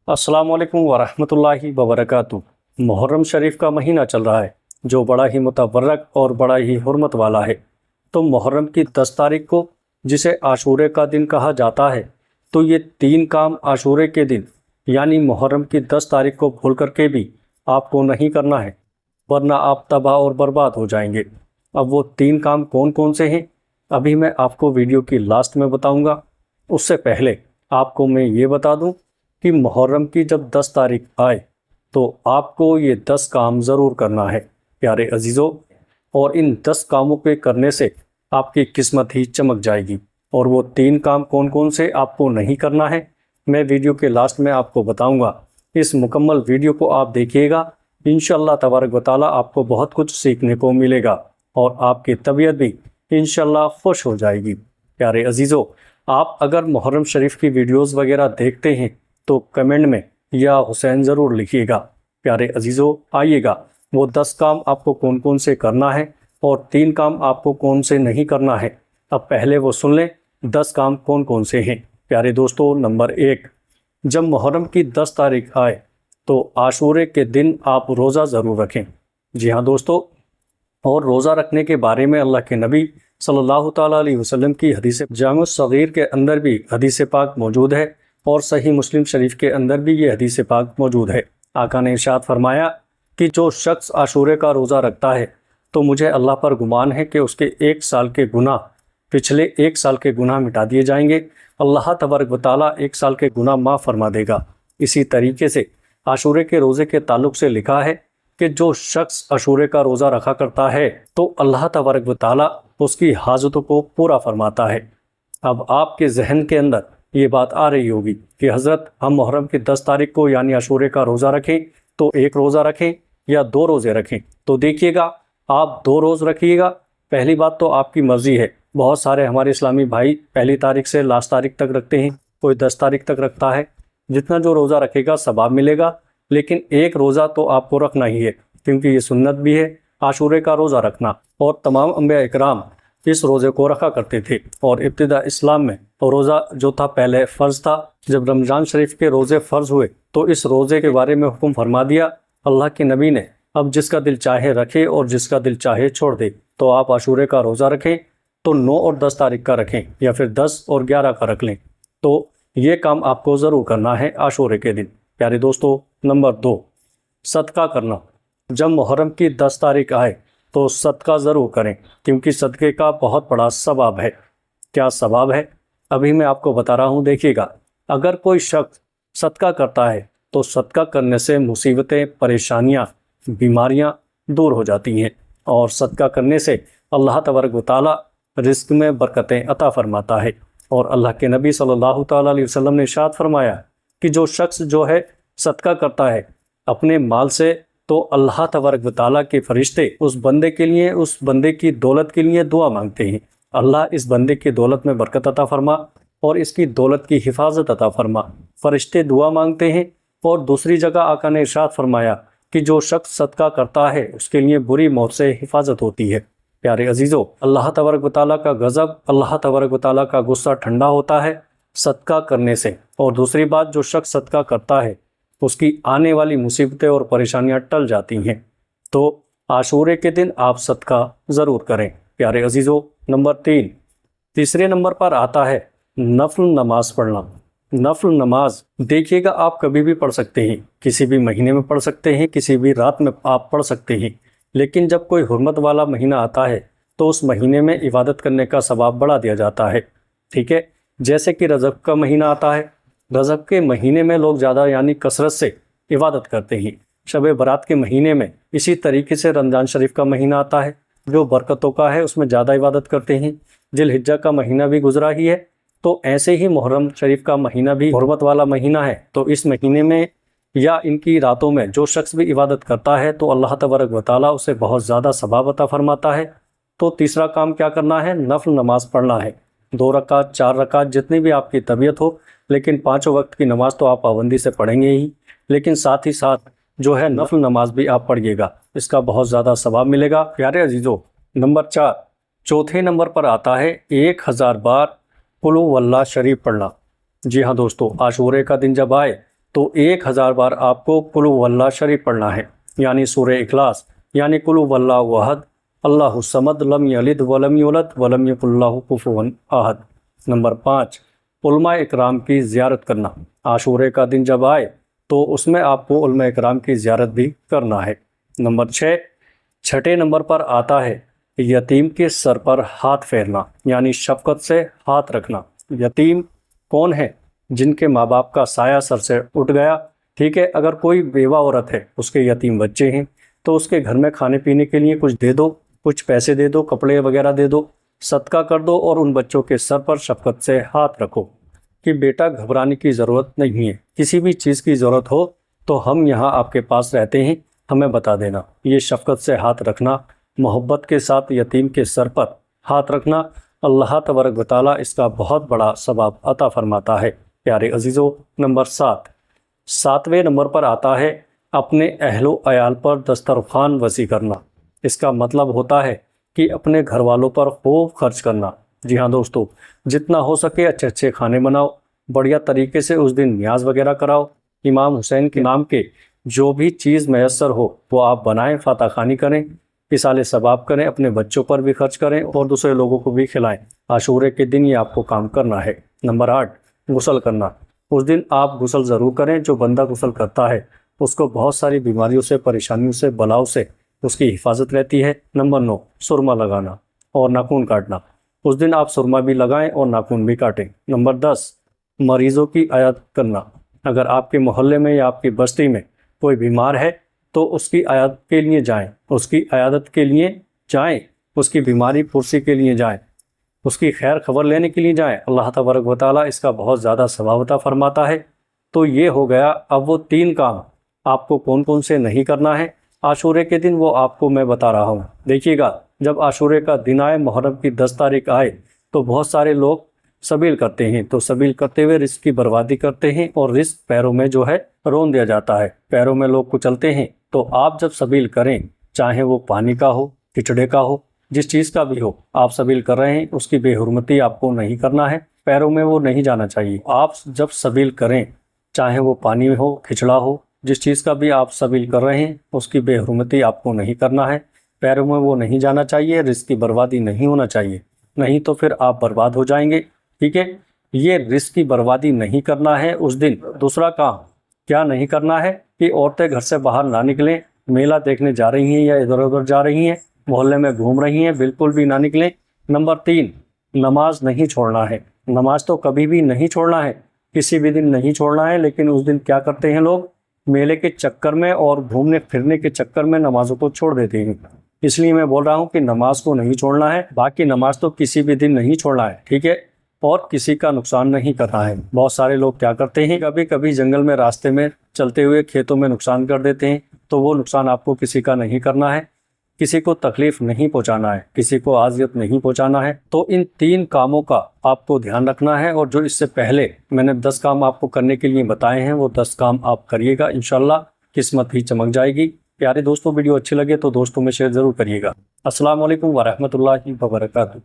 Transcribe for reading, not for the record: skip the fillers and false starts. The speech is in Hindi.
अस्सलाम वालेकुम वरहमतुल्लाहि वबरकातुहू। मुहर्रम शरीफ का महीना चल रहा है जो बड़ा ही मुतबर्रक और बड़ा ही हुर्मत वाला है। तो मुहर्रम की 10 तारीख को जिसे आशूरे का दिन कहा जाता है, तो ये 3 काम आशूरे के दिन यानी मुहर्रम की 10 तारीख को भूल करके भी आपको नहीं करना है, वरना आप तबाह और बर्बाद हो जाएंगे। अब वो 3 काम कौन कौन से हैं अभी मैं आपको वीडियो की लास्ट में बताऊंगा। उससे पहले आपको मैं ये बता दूं कि मुहर्रम की जब 10 तारीख आए तो आपको ये 10 काम ज़रूर करना है प्यारे अजीज़ों, और इन 10 कामों के करने से आपकी किस्मत ही चमक जाएगी। और वो 3 काम कौन कौन से आपको नहीं करना है मैं वीडियो के लास्ट में आपको बताऊंगा। इस मुकम्मल वीडियो को आप देखिएगा, इंशाअल्लाह तबारक व तआला आपको बहुत कुछ सीखने को मिलेगा और आपकी तबीयत भी इंशाअल्लाह खुश हो जाएगी। प्यारे अजीज़ों, आप अगर मुहर्रम शरीफ की वीडियोज़ वगैरह देखते हैं तो कमेंट में या हुसैन ज़रूर लिखिएगा। प्यारे अजीज़ों, आइएगा वो 10 काम आपको कौन कौन से करना है और 3 काम आपको कौन से नहीं करना है। अब पहले वो सुन लें 10 काम कौन कौन से हैं। प्यारे दोस्तों, नंबर 1, जब मुहर्रम की 10 तारीख आए तो आशूरे के दिन आप रोज़ा ज़रूर रखें। जी हाँ दोस्तों, और रोज़ा रखने के बारे में अल्लाह के नबी सल्लल्लाहु ताला अलैहि वसल्लम की हदीस जामुस सगीर के अंदर भी हदीस पाक मौजूद है और सही मुस्लिम शरीफ के अंदर भी ये हदीस पाक मौजूद है। आका ने इरशाद फरमाया कि जो शख्स आशूरे का रोज़ा रखता है तो मुझे अल्लाह पर गुमान है कि उसके 1 साल के गुनाह, पिछले 1 साल के गुनाह मिटा दिए जाएंगे। अल्लाह तबारक व तआला 1 साल के गुनाह माफ़ फरमा देगा। इसी तरीके से आशूरे के रोज़े के ताल्लुक़ से लिखा है कि जो शख्स आशूरे का रोज़ा रखा करता है तो अल्लाह तबारक व तआला उसकी हाजतों को पूरा फरमाता है। अब आपके जहन के अंदर ये बात आ रही होगी कि हज़रत हम मुहर्रम की 10 तारीख को यानी आशूरे का रोज़ा रखें तो 1 रोज़ा रखें या 2 रोज़े रखें। तो देखिएगा, आप 2 रोज़ रखिएगा। पहली बात तो आपकी मर्ज़ी है। बहुत सारे हमारे इस्लामी भाई पहली तारीख से लास्ट तारीख तक रखते हैं, कोई 10 तारीख तक रखता है। जितना जो रोज़ा रखेगा सवाब मिलेगा, लेकिन 1 रोज़ा तो आपको रखना ही है क्योंकि ये सुन्नत भी है आशूरे का रोज़ा रखना। और तमाम अंबिया इकराम इस रोज़े को रखा करते थे और इब्तिदा इस्लाम में तो रोज़ा जो था पहले फ़र्ज़ था। जब रमज़ान शरीफ के रोज़े फ़र्ज़ हुए तो इस रोज़े के बारे में हुक्म फरमा दिया अल्लाह के नबी ने, अब जिसका दिल चाहे रखे और जिसका दिल चाहे छोड़ दे। तो आप आशूरे का रोज़ा रखें तो 9 और 10 तारीख का रखें या फिर 10 और 11 का रख लें। तो ये काम आपको ज़रूर करना है आशूरे के दिन। प्यारे दोस्तों, नंबर 2, सदका करना। जब मुहर्रम की 10 तारीख आए तो सदका ज़रूर करें क्योंकि सदक़े का बहुत बड़ा सवाब है। क्या सवाब है अभी मैं आपको बता रहा हूँ। देखिएगा, अगर कोई शख्स सदका करता है तो सदका करने से मुसीबतें, परेशानियाँ, बीमारियाँ दूर हो जाती हैं और सदका करने से अल्लाह तबारक व तआला रिज़्क़ में बरकतें अता फरमाता है। और अल्लाह के नबी सल्लल्लाहु ताला अलैहि वसल्लम ने इरशाद फरमाया कि जो शख्स जो है सदका करता है अपने माल से तो अल्लाह तबारक व तआला के फरिश्ते उस बंदे के लिए, उस बंदे की दौलत के लिए दुआ मांगते हैं। अल्लाह इस बंदे की दौलत में बरकत अता फरमा और इसकी दौलत की हिफाजत अता फरमा। फरिश्ते दुआ मांगते हैं। और दूसरी जगह आका ने इरशाद फरमाया कि जो शख्स सदका करता है उसके लिए बुरी मौत से हिफाजत होती है। प्यारे अजीज़ों, अल्लाह तबारक व तआला का गज़ब, अल्लाह तबारक व तआला का गुस्सा ठंडा होता है सदका करने से। और दूसरी बात, जो शख्स सदका करता है उसकी आने वाली मुसीबतें और परेशानियां टल जाती हैं। तो आशूरे के दिन आप सदका ज़रूर करें। प्यारे अजीज़ों, नंबर 3, तीसरे नंबर पर आता है नफल नमाज पढ़ना। नफल नमाज देखिएगा, आप कभी भी पढ़ सकते हैं, किसी भी महीने में पढ़ सकते हैं, किसी भी रात में आप पढ़ सकते हैं। लेकिन जब कोई हुर्मत वाला महीना आता है तो उस महीने में इबादत करने का सवाब बढ़ा दिया जाता है। ठीक है, जैसे कि रजब का महीना आता है। रजब के महीने में लोग ज़्यादा यानी कसरत से इबादत करते हैं। शब बरात के महीने में इसी तरीके से रमज़ान शरीफ का महीना आता है जो बरकतों का है, उसमें ज़्यादा इबादत करते हैं। जिलहिज्जा का महीना भी गुजरा ही है, तो ऐसे ही मुहर्रम शरीफ का महीना भी हुर्मत वाला महीना है। तो इस महीने में या इनकी रातों में जो शख्स भी इबादत करता है तो अल्लाह तबारक व तआला उसे बहुत ज़्यादा सवाब अता फरमाता है। तो तीसरा काम क्या करना है, नफल नमाज पढ़ना है। 2 रकात, 4 रकात, जितनी भी आपकी तबीयत हो, लेकिन 5 वक्त की नमाज तो आप पाबंदी से पढ़ेंगे ही, लेकिन साथ ही साथ जो है नफल नमाज भी आप पढ़िएगा, इसका बहुत ज़्यादा सवाब मिलेगा। प्यारे अजीज़ों, नंबर 4, चौथे नंबर पर आता है 1000 बार कुल हुवल्लाह शरीफ पढ़ना। जी हाँ दोस्तों, आशूरे का दिन जब आए तो 1000 बार आपको कुल हुवल्लाह शरीफ पढ़ना है, यानी सूरह इखलास, यानी कुल हुवल्लाहु अहद, अल्लाहु समद, लम यलिद वलम यूलद वलम यकुल लहू कुफुवन अहद। नंबर 5, उलमा इकराम की ज़ियारत करना। आशूरे का दिन जब आए तो उसमें आपको उलमा इकराम की ज़ियारत भी करना है। नंबर 6, छठे नंबर पर आता है यतीम के सर पर हाथ फेरना, यानी शफ़क़त से हाथ रखना। यतीम कौन है? जिनके माँ बाप का साया सर से उठ गया, ठीक है। अगर कोई बेवा औरत है, उसके यतीम बच्चे हैं, तो उसके घर में खाने पीने के लिए कुछ दे दो, कुछ पैसे दे दो, कपड़े वगैरह दे दो, सदका कर दो और उन बच्चों के सर पर शफ़क़त से हाथ रखो कि बेटा घबराने की ज़रूरत नहीं है, किसी भी चीज़ की ज़रूरत हो तो हम यहाँ आपके पास रहते हैं, हमें बता देना। ये शफ़क़त से हाथ रखना, मोहब्बत के साथ यतीम के सर पर हाथ रखना, अल्लाह तबारक व तआला इसका बहुत बड़ा सवाब अता फरमाता है। प्यारे अजीज़ों, नंबर 7, 7वें नंबर पर आता है अपने अहलो अयाल पर दस्तरखान वसी करना। इसका मतलब होता है कि अपने घर वालों पर खूब खर्च करना। जी हाँ दोस्तों, जितना हो सके अच्छे अच्छे खाने बनाओ, बढ़िया तरीके से उस दिन न्याज वगैरह कराओ, इमाम हुसैन के नाम के जो भी चीज़ मैसर हो वो आप बनाएं, फाता खानी करें, इसाले सवाब करें, अपने बच्चों पर भी खर्च करें और दूसरे लोगों को भी खिलाएं। आशूरे के दिन ये आपको काम करना है। नंबर 8, गुस्ल करना। उस दिन आप गुस्ल ज़रूर करें। जो बंदा गुस्ल करता है उसको बहुत सारी बीमारियों से, परेशानियों से, बलाओं से उसकी हिफाजत रहती है। नंबर 9, सुरमा लगाना और नाखून काटना। उस दिन आप सुरमा भी लगाएं और नाखून भी काटें। नंबर 10, मरीज़ों की आयात करना। अगर आपके मोहल्ले में या आपकी बस्ती में कोई बीमार है तो उसकी आयात के लिए जाएं, उसकी आयादत के लिए जाएं, उसकी बीमारी पुरसी के लिए जाएं, उसकी खैर खबर लेने के लिए जाएं। अल्लाह तबारक व तआला इसका बहुत ज़्यादा सवाब अता फरमाता है। तो ये हो गया। अब वो 3 काम आपको कौन कौन से नहीं करना है आशूरे के दिन, वो आपको मैं बता रहा हूँ। देखिएगा, जब आशूरे का दिन आए, मुहर्रम की 10 तारीख आए, तो बहुत सारे लोग सबील करते हैं। तो सबील करते हुए रिस्क की बर्बादी करते हैं और रिस्क पैरों में जो है रोन दिया जाता है, पैरों में लोग कुचलते हैं। तो आप जब सबील करें, चाहे वो पानी का हो, खिचड़े का हो, जिस चीज़ का भी हो, आप सबील कर रहे हैं, उसकी बेहुरमती आपको नहीं करना है, पैरों में वो नहीं जाना चाहिए। आप जब सबील करें, चाहे वो पानी हो, खिचड़ा हो, जिस चीज़ का भी आप सबील कर रहे हैं, उसकी बेहुरमती आपको नहीं करना है, पैरों में वो नहीं जाना चाहिए, रिस्क की बर्बादी नहीं होना चाहिए, नहीं तो फिर आप बर्बाद हो जाएंगे। ठीक है, ये रिस्क की बर्बादी नहीं करना है उस दिन। दूसरा काम क्या नहीं करना है कि औरतें घर से बाहर ना निकलें, मेला देखने जा रही हैं या इधर उधर जा रही हैं, मोहल्ले में घूम रही हैं, बिल्कुल भी ना निकलें। नंबर 3, नमाज नहीं छोड़ना है। नमाज तो कभी भी नहीं छोड़ना है, किसी भी दिन नहीं छोड़ना है। लेकिन उस दिन क्या करते हैं लोग, मेले के चक्कर में और घूमने फिरने के चक्कर में नमाजों को छोड़ देते हैं। इसलिए मैं बोल रहा हूँ कि नमाज को नहीं छोड़ना है। बाकी नमाज तो किसी भी दिन नहीं छोड़ना है, ठीक है, और किसी का नुकसान नहीं करना है। बहुत सारे लोग क्या करते हैं, कभी कभी जंगल में रास्ते में चलते हुए खेतों में नुकसान कर देते हैं। तो वो नुकसान आपको किसी का नहीं करना है, किसी को तकलीफ नहीं पहुंचाना है, किसी को आजियत नहीं पहुंचाना है। तो इन 3 कामों का आपको ध्यान रखना है। और जो इससे पहले मैंने 10 काम आपको करने के लिए बताए हैं, वो 10 काम आप करिएगा, इंशाल्लाह किस्मत भी चमक जाएगी। प्यारे दोस्तों, वीडियो अच्छी लगे तो दोस्तों में शेयर ज़रूर करिएगा। अस्सलाम वालेकुम व रहमतुल्लाहि व बरकातुहू।